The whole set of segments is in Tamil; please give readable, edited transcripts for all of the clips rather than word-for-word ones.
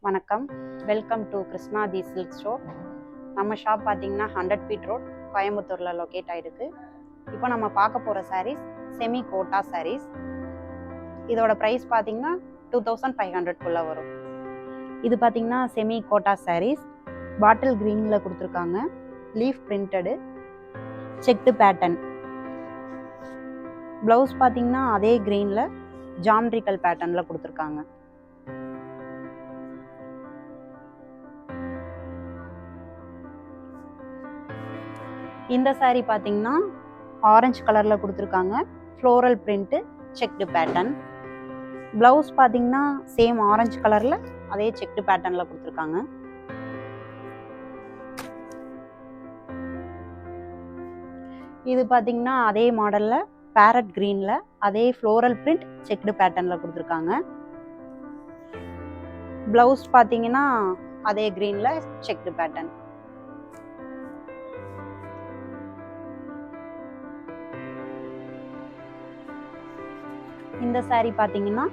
வணக்கம், welcome to Krishna the silk store. நம்ம ஷாப் பார்த்தீங்கன்னா 100 ஃபீட் ரோட் கோயம்புத்தூரில் லொக்கேட் ஆகிருக்கு. இப்போ நம்ம பார்க்க போகிற சாரீஸ் செமி கோட்டா சாரீஸ். இதோட ப்ரைஸ் பார்த்தீங்கன்னா 2500 வரும். இது பார்த்தீங்கன்னா செமி கோட்டா சாரீஸ் பாட்டில் க்ரீனில் கொடுத்துருக்காங்க. Leaf printed checked pattern. Blouse பார்த்தீங்கன்னா அதே க்ரீனில் ஜாமெட்ரிக்கல் பேட்டர்னில் கொடுத்துருக்காங்க. இந்த சாரீ பார்த்தீங்கன்னா ஆரஞ்சு கலரில் கொடுத்துருக்காங்க. Floral print checked pattern. Blouse பார்த்தீங்கன்னா சேம் ஆரஞ்சு கலரில் அதே செக்டு பேட்டர்னில் கொடுத்துருக்காங்க. இது பார்த்தீங்கன்னா அதே மாடலில் பேரட் க்ரீனில் அதே ஃப்ளோரல் பிரிண்ட் செக்டு பேட்டர்னில் கொடுத்துருக்காங்க. ப்ளவுஸ் பார்த்தீங்கன்னா அதே க்ரீனில் செக்டு பேட்டர்ன். இந்த சாரீ பார்த்தீங்கன்னா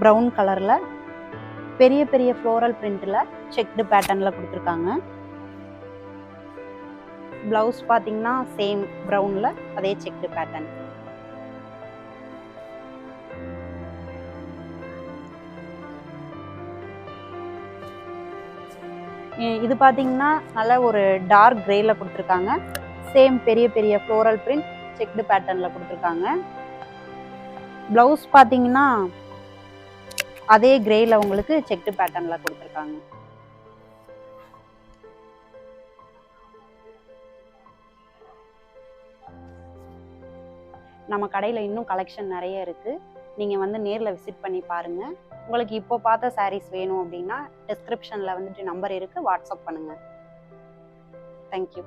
ப்ரௌன் கலரில் பெரிய பெரிய ஃப்ளோரல் பிரிண்டில் செக்டு பேட்டர்னில் கொடுத்துருக்காங்க. ப்ளவுஸ் பார்த்தீங்கன்னா சேம் ப்ரௌனில் அதே செக்டு பேட்டர்ன். இது பார்த்தீங்கன்னா நல்ல ஒரு டார்க் கிரேல கொடுத்துருக்காங்க. சேம் பெரிய பெரிய ஃப்ளோரல் பிரிண்ட் செக்டு பேட்டர்னில் கொடுத்துருக்காங்க. ப்ளவுஸ் பார்த்தீங்கன்னா அதே கிரேல உங்களுக்கு செக்டு பேட்டர்னில் கொடுத்துருக்காங்க. நம்ம கடையில் இன்னும் கலெக்ஷன் நிறைய இருக்குது. நீங்கள் வந்து நேரில் விசிட் பண்ணி பாருங்கள். உங்களுக்கு இப்போ பார்த்த சாரீஸ் வேணும் அப்படின்னா டிஸ்கிரிப்ஷனில் வந்துட்டு நம்பர் இருக்குது, வாட்ஸ்அப் பண்ணுங்கள். தேங்க்யூ.